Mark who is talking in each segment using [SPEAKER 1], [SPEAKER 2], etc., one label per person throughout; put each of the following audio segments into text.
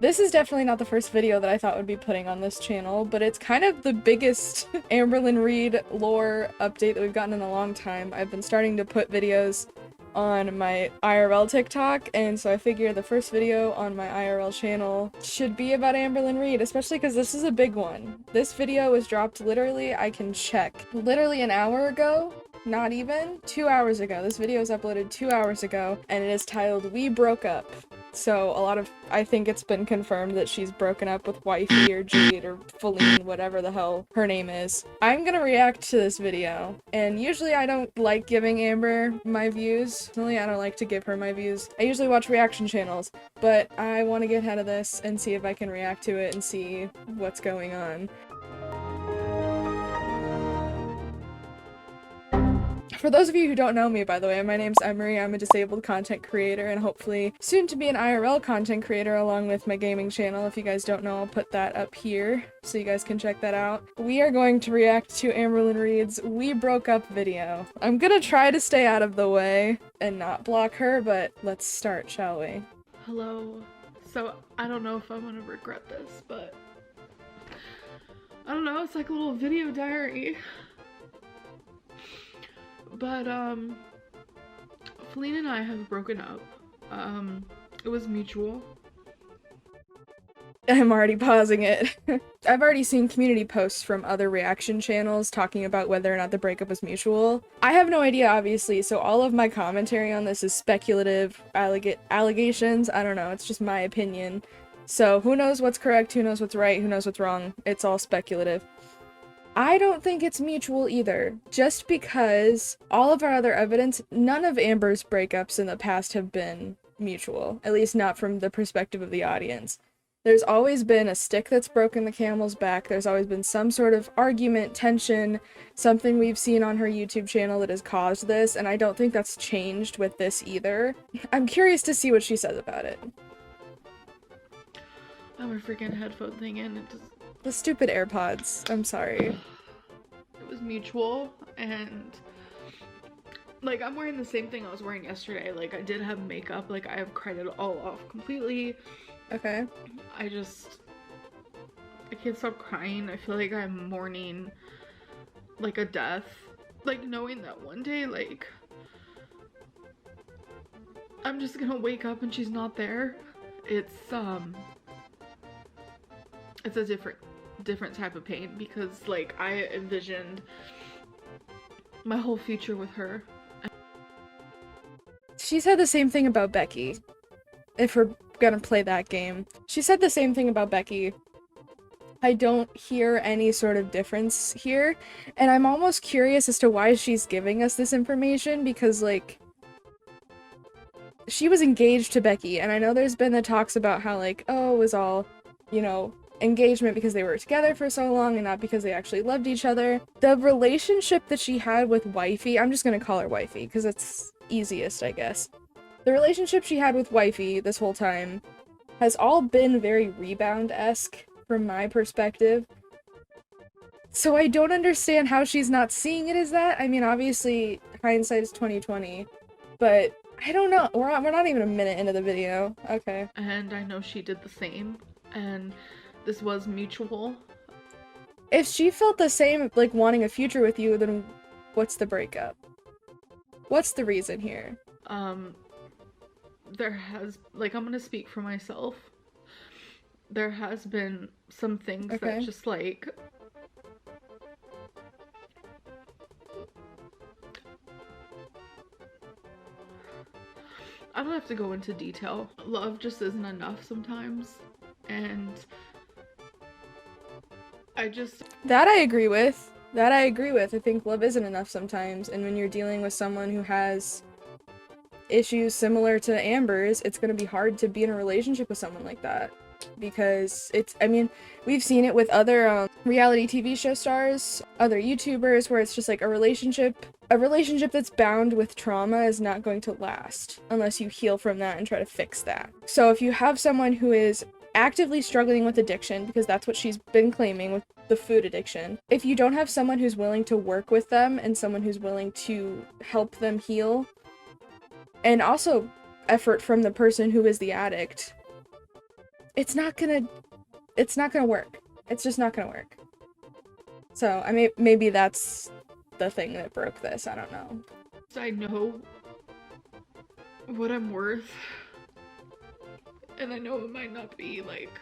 [SPEAKER 1] This is definitely not the first video that I thought would be putting on this channel, but it's kind of the biggest Amberlynn Reid lore update that we've gotten in a long time. I've been starting to put videos on my IRL TikTok, and so I figure the first video on my IRL channel should be about Amberlynn Reid, especially because this is a big one. This video was dropped literally, I can check, literally an hour ago. Not even 2 hours ago. This video was uploaded 2 hours ago, and it is titled "We Broke Up." So I think it's been confirmed that she's broken up with Wifey or Jade or Feline, whatever the hell her name is. I'm gonna react to this video, and usually I don't like giving Amber my views. Personally, I don't like to give her my views. I usually watch reaction channels, but I want to get ahead of this and see if I can react to it and see what's going on. For those of you who don't know me, by the way, my name's Emery. I'm a disabled content creator and hopefully soon to be an IRL content creator along with my gaming channel. If you guys don't know, I'll put that up here so you guys can check that out. We are going to react to Amberlynn Reid's "We Broke Up" video. I'm gonna try to stay out of the way and not block her, but let's start, shall we?
[SPEAKER 2] Hello. So, I don't know if I'm gonna regret this, but I don't know, it's like a little video diary. But, Feline and I have broken up. It was mutual.
[SPEAKER 1] I'm already pausing it. I've already seen community posts from other reaction channels talking about whether or not the breakup was mutual. I have no idea, obviously, so all of my commentary on this is speculative allegations. I don't know, it's just my opinion. So who knows what's correct, who knows what's right, who knows what's wrong. It's all speculative. I don't think it's mutual either, just because all of our other evidence, none of Amber's breakups in the past have been mutual, at least not from the perspective of the audience. There's always been a stick that's broken the camel's back, there's always been some sort of argument, tension, something we've seen on her YouTube channel that has caused this, and I don't think that's changed with this either. I'm curious to see what she says about it.
[SPEAKER 2] I have a freaking headphone thing in, it just...
[SPEAKER 1] The stupid AirPods, I'm sorry.
[SPEAKER 2] It was mutual, and like I'm wearing the same thing I was wearing yesterday. Like I did have makeup, like I have cried it all off completely.
[SPEAKER 1] Okay.
[SPEAKER 2] I can't stop crying. I feel like I'm mourning like a death. Like knowing that one day, like I'm just gonna wake up and she's not there. It's a different type of pain because like I envisioned my whole future with her.
[SPEAKER 1] She said the same thing about Becky. If we're gonna play that game. She said the same thing about Becky. I don't hear any sort of difference here, and I'm almost curious as to why she's giving us this information because, like, she was engaged to Becky, and I know there's been the talks about how, like, oh, it was all, you know, engagement because they were together for so long and not because they actually loved each other. The relationship that she had with Wifey, I'm just gonna call her Wifey because it's easiest, I guess. The relationship she had with Wifey this whole time has all been very rebound-esque from my perspective. So I don't understand how she's not seeing it as that. I mean, obviously, hindsight is 20/20, but I don't know. We're not even a minute into the video. Okay.
[SPEAKER 2] And I know she did the same, and this was mutual.
[SPEAKER 1] If she felt the same, like, wanting a future with you, then what's the breakup? What's the reason here?
[SPEAKER 2] There has, like, I'm gonna speak for myself. There has been some things that just, like, I don't have to go into detail. Love just isn't enough sometimes, and
[SPEAKER 1] That I agree with. That I agree with. I think love isn't enough sometimes, and when you're dealing with someone who has issues similar to Amber's, it's gonna be hard to be in a relationship with someone like that. Because I mean, we've seen it with other reality TV show stars, other YouTubers, where it's just like a relationship that's bound with trauma is not going to last unless you heal from that and try to fix that. So if you have someone who is actively struggling with addiction, because that's what she's been claiming with the food addiction, if you don't have someone who's willing to work with them and someone who's willing to help them heal, and also effort from the person who is the addict, it's not gonna work. It's just not gonna work. So, I mean, maybe that's the thing that broke this. I don't know.
[SPEAKER 2] I know what I'm worth, and I know it might not be like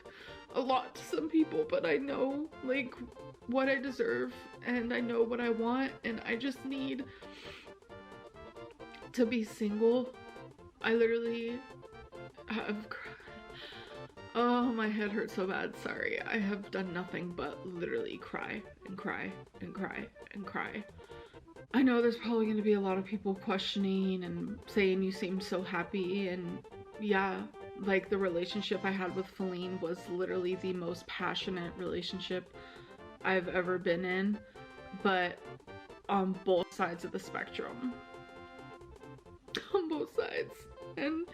[SPEAKER 2] a lot to some people, but I know like what I deserve, and I know what I want, and I just need to be single. I literally have oh, my head hurts so bad. Sorry. I have done nothing but literally cry and cry and cry and cry. I know there's probably going to be a lot of people questioning and saying you seem so happy, and yeah, like the relationship I had with Feline was literally the most passionate relationship I've ever been in, but on both sides of the spectrum. On both sides. And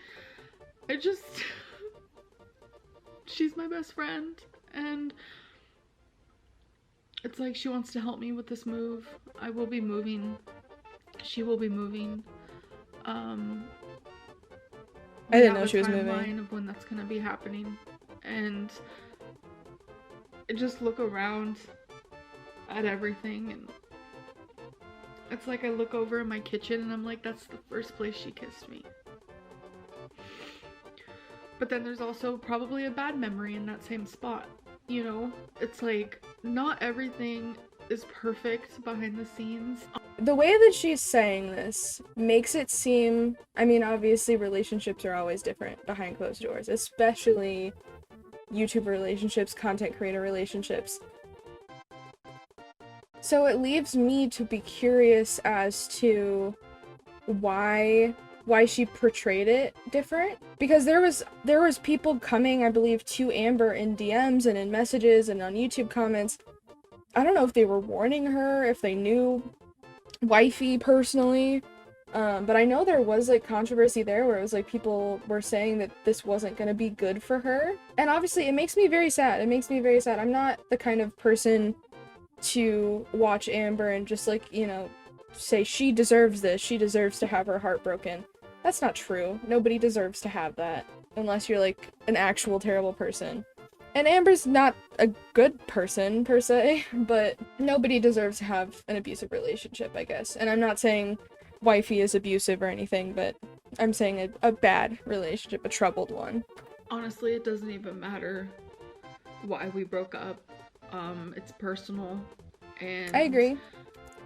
[SPEAKER 2] I just... she's my best friend, and it's like she wants to help me with this move. I will be moving. She will be moving.
[SPEAKER 1] I didn't know she was moving.
[SPEAKER 2] Timeline of when that's gonna be happening, and I just look around at everything, and it's like I look over in my kitchen and I'm like, that's the first place she kissed me. But then there's also probably a bad memory in that same spot, you know? It's like, not everything is perfect behind the scenes.
[SPEAKER 1] The way that she's saying this makes it seem, I mean, obviously relationships are always different behind closed doors, especially YouTuber relationships, content creator relationships. So it leaves me to be curious as to why she portrayed it different, because there was people coming, I believe, to Amber in DMs and in messages and on YouTube comments. I don't know if they were warning her, if they knew Wifey personally, but I know there was like controversy there where it was like people were saying that this wasn't going to be good for her, and obviously it makes me very sad. I'm not the kind of person to watch Amber and just like, you know, say she deserves this, she deserves to have her heart broken. That's not true. Nobody deserves to have that unless you're like an actual terrible person. And Amber's not a good person per se, but nobody deserves to have an abusive relationship, I guess. And I'm not saying Wifey is abusive or anything, but I'm saying a bad relationship, a troubled one.
[SPEAKER 2] Honestly, it doesn't even matter why we broke up. It's personal, and
[SPEAKER 1] I agree,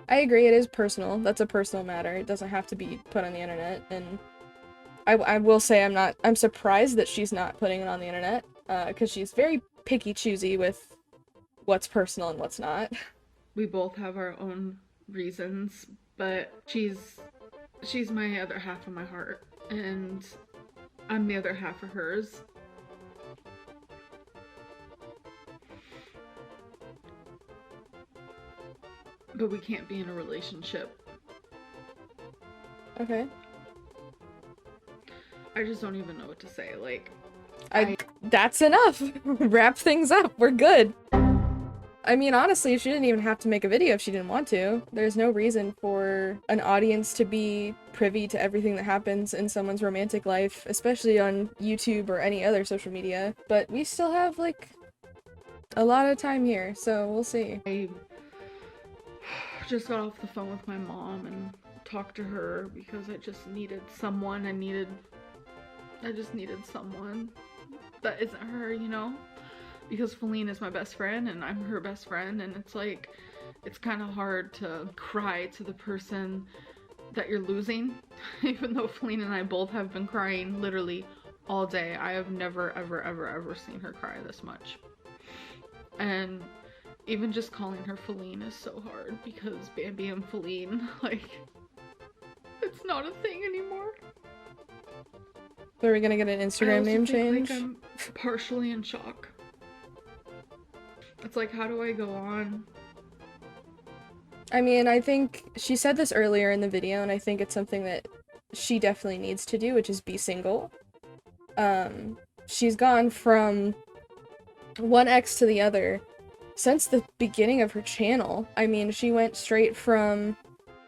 [SPEAKER 1] it is personal. That's a personal matter. It doesn't have to be put on the internet, and I will say I'm surprised that she's not putting it on the internet, because she's very picky choosy with what's personal and what's not.
[SPEAKER 2] We both have our own reasons, but she's my other half of my heart, and I'm the other half of hers. But we can't be in a relationship.
[SPEAKER 1] Okay.
[SPEAKER 2] I just don't even know what to say. Like,
[SPEAKER 1] that's enough. Wrap things up. We're good. I mean, honestly, she didn't even have to make a video if she didn't want to. There's no reason for an audience to be privy to everything that happens in someone's romantic life, especially on YouTube or any other social media. But we still have, like, a lot of time here, so we'll see.
[SPEAKER 2] I just got off the phone with my mom and talked to her because I just needed someone. I just needed someone that isn't her, you know? Because Feline is my best friend and I'm her best friend, and it's like, it's kind of hard to cry to the person that you're losing. Even though Feline and I both have been crying literally all day. I have never ever seen her cry this much. And even just calling her Feline is so hard because Bambi and Feline, like, it's not a thing anymore.
[SPEAKER 1] So are we gonna get an Instagram name change?
[SPEAKER 2] Like, I'm partially in shock. It's like, how do I go on?
[SPEAKER 1] I mean, I think she said this earlier in the video, and I think it's something that she definitely needs to do, which is be single. She's gone from one ex to the other since the beginning of her channel. I mean, she went straight from,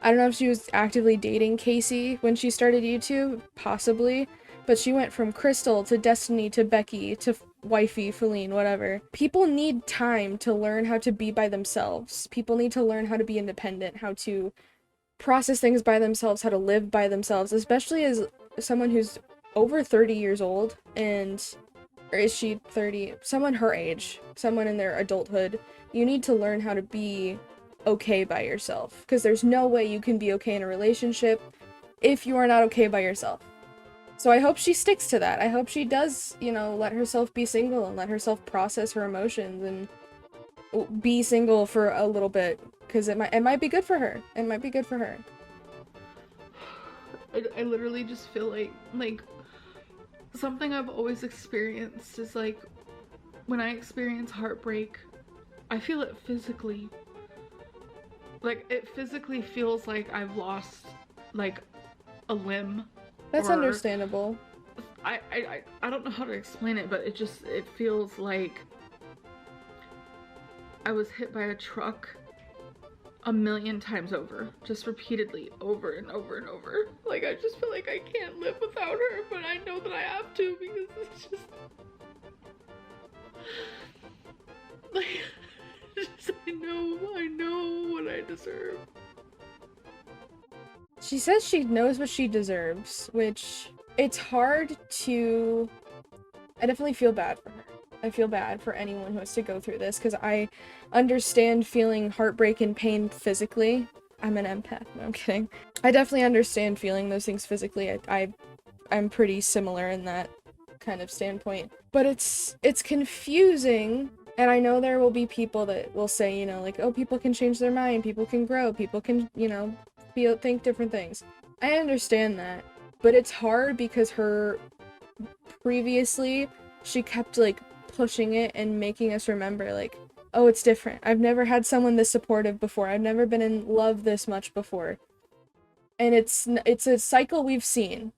[SPEAKER 1] I don't know if she was actively dating Casey when she started YouTube, possibly, but she went from Crystal to Destiny to Becky to Wifey, Feline, whatever. People need time to learn how to be by themselves. People need to learn how to be independent, how to process things by themselves, how to live by themselves, especially as someone who's over 30 years old, and or is she 30? Someone her age, someone in their adulthood. You need to learn how to be okay by yourself, because there's no way you can be okay in a relationship if you are not okay by yourself. So I hope she sticks to that. I hope she does, you know, let herself be single and let herself process her emotions and be single for a little bit, because it might be good for her. It might be good for her.
[SPEAKER 2] I literally just feel like something I've always experienced is like when I experience heartbreak, I feel it physically. Like it physically feels like I've lost like a limb.
[SPEAKER 1] That's understandable.
[SPEAKER 2] I don't know how to explain it, but it feels like I was hit by a truck a million times over, just repeatedly, over and over and over. Like I just feel like I can't live without her, but I know that I have to, because it's just like I know what I deserve.
[SPEAKER 1] She says she knows what she deserves, which it's hard to... I definitely feel bad for her. I feel bad for anyone who has to go through this, because I understand feeling heartbreak and pain physically. I'm an empath. No, I'm kidding. I definitely understand feeling those things physically. I'm pretty similar in that kind of standpoint. But it's confusing, and I know there will be people that will say, you know, like, oh, people can change their mind, people can grow, people can, you know, think different things. I understand that, but it's hard because previously she kept like pushing it and making us remember, like, oh, it's different. I've never had someone this supportive before. I've never been in love this much before. And it's a cycle we've seen,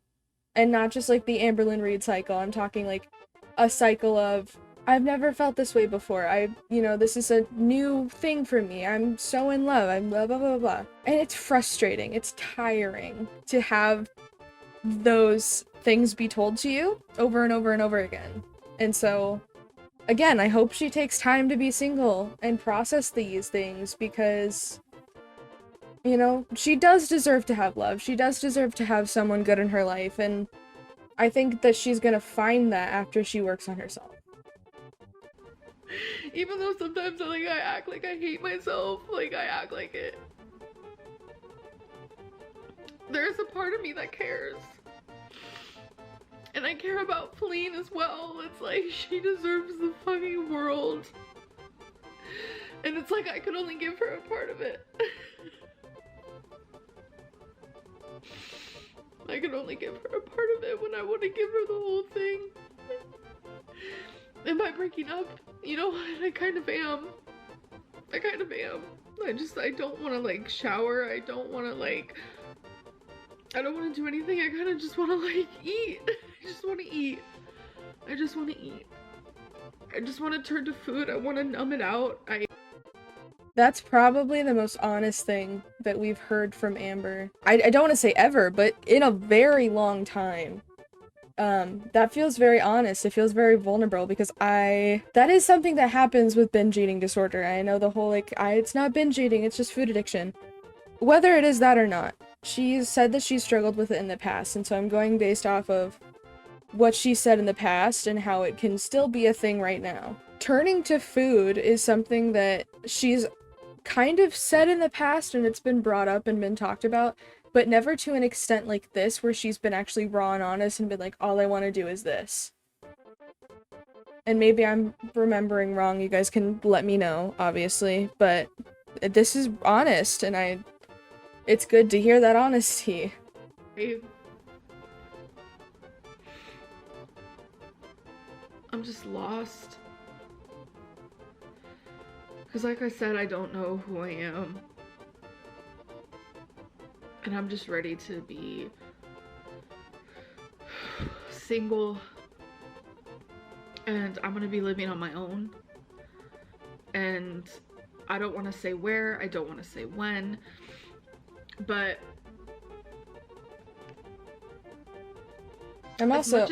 [SPEAKER 1] and not just like the Amberlynn Reid cycle. I'm talking like a cycle of, I've never felt this way before. You know, this is a new thing for me. I'm so in love. I'm blah, blah, blah, blah. And it's frustrating. It's tiring to have those things be told to you over and over and over again. And so, again, I hope she takes time to be single and process these things, because, you know, she does deserve to have love. She does deserve to have someone good in her life, and I think that she's gonna find that after she works on herself.
[SPEAKER 2] Even though sometimes I act like I hate myself, like I act like it. There's a part of me that cares. And I care about Feline as well. It's like, she deserves the fucking world. And it's like I could only give her a part of it. I could only give her a part of it when I want to give her the whole thing. Am I breaking up? You know what? I kind of am. I don't want to like shower. I don't want to do anything. I kind of just want to like eat. I just want to eat. I just want to turn to food. I want to numb it out.
[SPEAKER 1] That's probably the most honest thing that we've heard from Amber. I don't want to say ever, but in a very long time. That feels very honest. It feels very vulnerable, because that is something that happens with binge eating disorder. I know the whole, like, it's not binge eating, it's just food addiction. Whether it is that or not, she's said that she's struggled with it in the past, and so I'm going based off of what she said in the past and how it can still be a thing right now. Turning to food is something that she's kind of said in the past, and it's been brought up and been talked about, but never to an extent like this, where she's been actually raw and honest and been like, all I want to do is this. And maybe I'm remembering wrong, you guys can let me know, obviously, but this is honest, and it's good to hear that honesty.
[SPEAKER 2] I'm just lost. Because like I said, I don't know who I am. And I'm just ready to be single. And I'm gonna be living on my own. And I don't want to say where, I don't want to say when, but
[SPEAKER 1] I'm also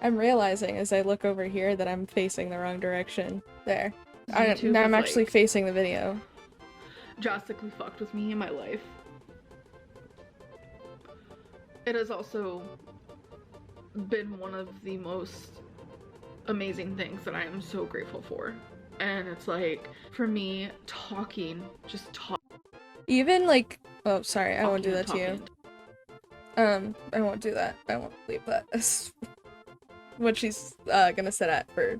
[SPEAKER 1] I'm realizing as I look over here that I'm facing the wrong direction. There.
[SPEAKER 2] YouTube
[SPEAKER 1] Now I'm
[SPEAKER 2] has,
[SPEAKER 1] actually
[SPEAKER 2] like,
[SPEAKER 1] facing the video.
[SPEAKER 2] drastically fucked with me in my life. It has also been one of the most amazing things that I am so grateful for. And it's like, for me, just talking.
[SPEAKER 1] Even like, oh, sorry, I won't do that to you.
[SPEAKER 2] Talking.
[SPEAKER 1] I won't do that. I won't leave that as what she's gonna set at for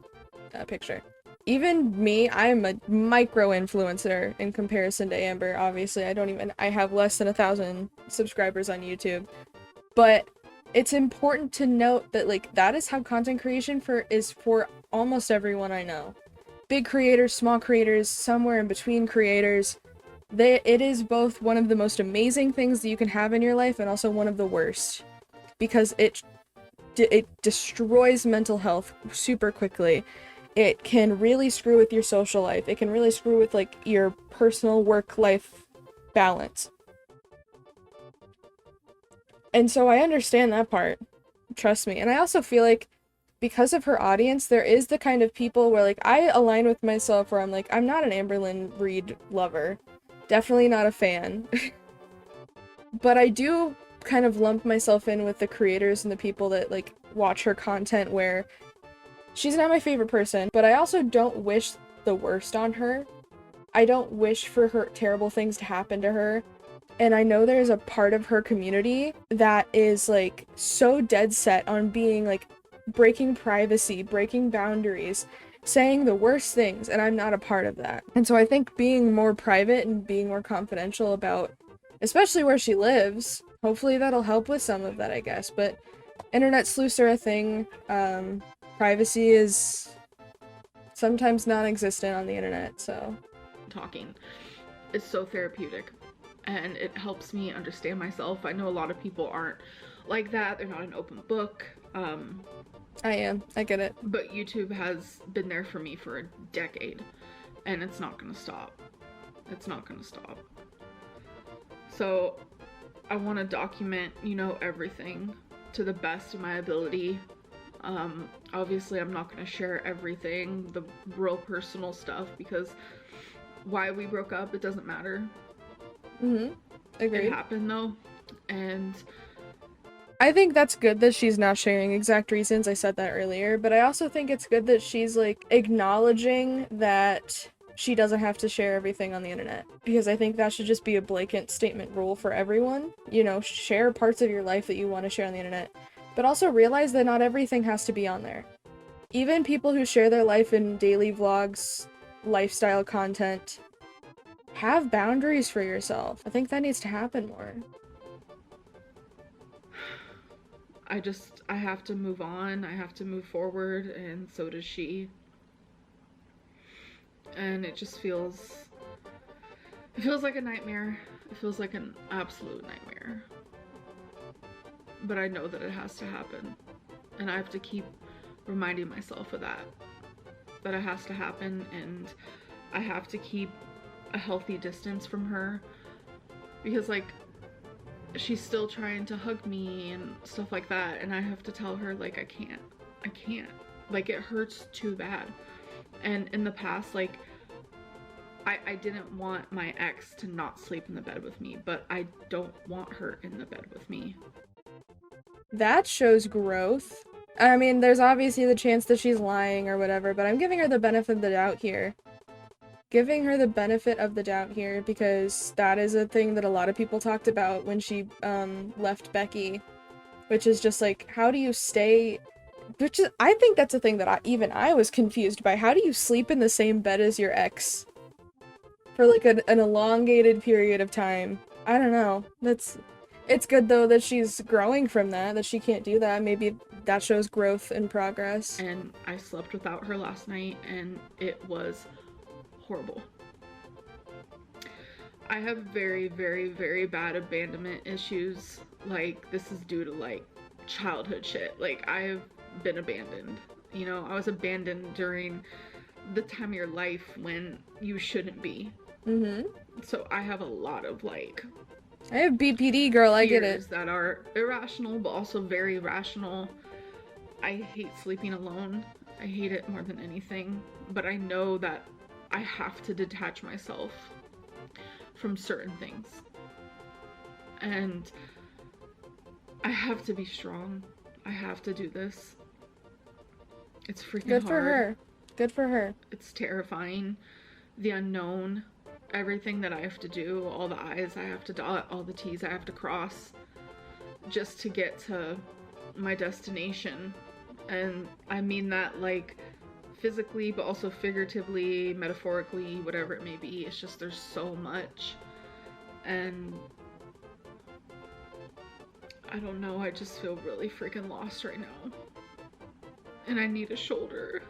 [SPEAKER 1] a picture. Even me, I'm a micro influencer in comparison to Amber. Obviously, I have less than 1,000 subscribers on YouTube. But it's important to note that, like, that is how content creation is for almost everyone I know. Big creators, small creators, somewhere in between creators. It is both one of the most amazing things that you can have in your life and also one of the worst. Because it destroys mental health super quickly. It can really screw with your social life. It can really screw with, like, your personal work-life balance. And so I understand that part. Trust me. And I also feel like because of her audience, there is the kind of people where, like, I align with myself where I'm like, I'm not an Amberlynn Reid lover. Definitely not a fan. But I do kind of lump myself in with the creators and the people that, like, watch her content where she's not my favorite person, but I also don't wish the worst on her. I don't wish for her terrible things to happen to her. And I know there's a part of her community that is, like, so dead set on being, like, breaking privacy, breaking boundaries, saying the worst things, and I'm not a part of that. And so I think being more private and being more confidential about, especially where she lives, hopefully that'll help with some of that, I guess. But internet sleuths are a thing. Privacy is sometimes non-existent on the internet, so.
[SPEAKER 2] Talking is so therapeutic. And it helps me understand myself. I know a lot of people aren't like that. They're not an open book.
[SPEAKER 1] I am. I get it.
[SPEAKER 2] But YouTube has been there for me for a decade. And it's not gonna stop. It's not gonna stop. So I want to document, you know, everything to the best of my ability. Obviously I'm not gonna share everything, the real personal stuff, because why we broke up, it doesn't matter.
[SPEAKER 1] Agreed.
[SPEAKER 2] It happened though, and
[SPEAKER 1] I think that's good that she's not sharing exact reasons. I said that earlier, but I also think it's good that she's, like, acknowledging that she doesn't have to share everything on the internet, because I think that should just be a blanket statement rule for everyone. You know, share parts of your life that you want to share on the internet, but also realize that not everything has to be on there. Even people who share their life in daily vlogs, lifestyle content, have boundaries for yourself. I think that needs to happen more.
[SPEAKER 2] I have to move on. I have to move forward, and so does she. And it feels like a nightmare. It feels like an absolute nightmare. But I know that it has to happen. And I have to keep reminding myself of that. That it has to happen, and I have to keep a healthy distance from her. Because, like, she's still trying to hug me and stuff like that, and I have to tell her, like, I can't. Like, it hurts too bad. And in the past, like, I didn't want my ex to not sleep in the bed with me, but I don't want her in the bed with me.
[SPEAKER 1] That shows growth. I mean, there's obviously the chance that she's lying or whatever, but I'm giving her the benefit of the doubt here. Giving her the benefit of the doubt here, because that is a thing that a lot of people talked about when she left Becky, which is just like, how do you stay, which is, I think that's a thing that even I was confused by. How do you sleep in the same bed as your ex for, like, an elongated period of time? I don't know. It's good though that she's growing from that she can't do that. Maybe that shows growth and progress.
[SPEAKER 2] And I slept without her last night, and it was horrible. I have very, very, very bad abandonment issues. Like, this is due to, like, childhood shit. Like, I have been abandoned. You know, I was abandoned during the time of your life when you shouldn't be. So I have a lot of, like,
[SPEAKER 1] I have BPD, girl, I get it.
[SPEAKER 2] That are irrational, but also very rational. I hate sleeping alone. I hate it more than anything, but I know that I have to detach myself from certain things. And I have to be strong. I have to do this. It's freaking
[SPEAKER 1] Good for
[SPEAKER 2] hard.
[SPEAKER 1] her. Good for her.
[SPEAKER 2] It's terrifying. The unknown. Everything that I have to do. All the I's I have to dot. All the T's I have to cross. Just to get to my destination. And I mean that like physically, but also figuratively, metaphorically, whatever it may be. It's just there's so much. And I don't know, I just feel really freaking lost right now. And I need a shoulder.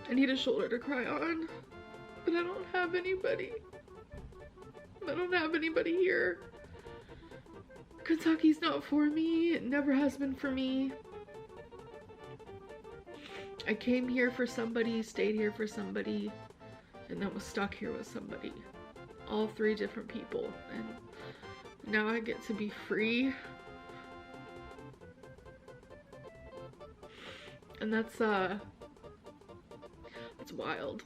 [SPEAKER 2] I need a shoulder to cry on. But I don't have anybody. I don't have anybody here. Kentucky's not for me. It never has been for me. I came here for somebody, stayed here for somebody, and then was stuck here with somebody. All 3 different people. And now I get to be free. And that's wild.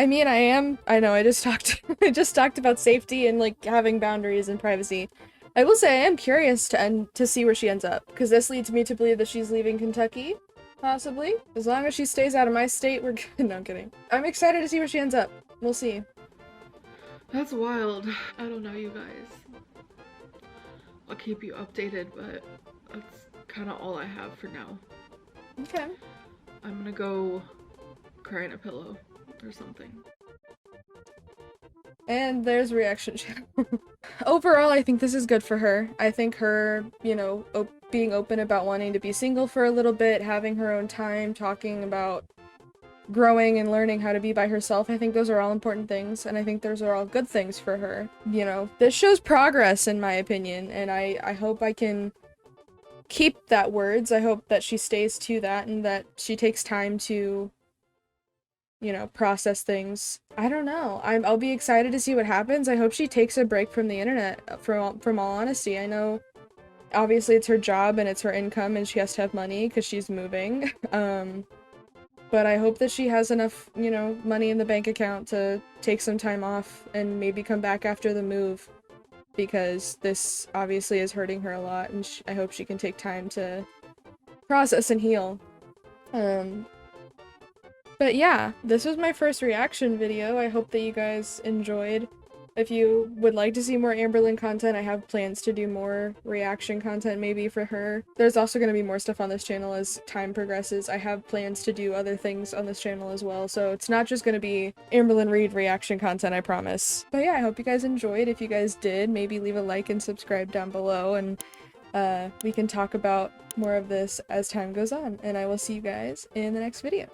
[SPEAKER 1] I mean, I know I just talked I just talked about safety and like having boundaries and privacy. I will say I am curious to see where she ends up, because this leads me to believe that she's leaving Kentucky, possibly. As long as she stays out of my state, we're good. No, I'm kidding. I'm excited to see where she ends up. We'll see.
[SPEAKER 2] That's wild. I don't know, you guys. I'll keep you updated, but that's kind of all I have for now.
[SPEAKER 1] Okay.
[SPEAKER 2] I'm gonna go cry in a pillow or something.
[SPEAKER 1] And there's reaction channel. Overall, I think this is good for her. I think her, you know, being open about wanting to be single for a little bit, having her own time, talking about growing and learning how to be by herself, I think those are all important things, and I think those are all good things for her. You know, this shows progress in my opinion, and I hope I can keep that words. I hope that she stays to that and that she takes time to, you know, process things. I don't know. I'll be excited to see what happens. I hope she takes a break from the internet, from all honesty. I know obviously it's her job and it's her income and she has to have money because she's moving. But I hope that she has enough, you know, money in the bank account to take some time off and maybe come back after the move, because this obviously is hurting her a lot, and I hope she can take time to process and heal. But yeah, this was my first reaction video. I hope that you guys enjoyed. If you would like to see more Amberlynn content, I have plans to do more reaction content maybe for her. There's also going to be more stuff on this channel as time progresses. I have plans to do other things on this channel as well, so it's not just going to be Amberlynn Reid reaction content, I promise. But yeah, I hope you guys enjoyed. If you guys did, maybe leave a like and subscribe down below, and we can talk about more of this as time goes on. And I will see you guys in the next video.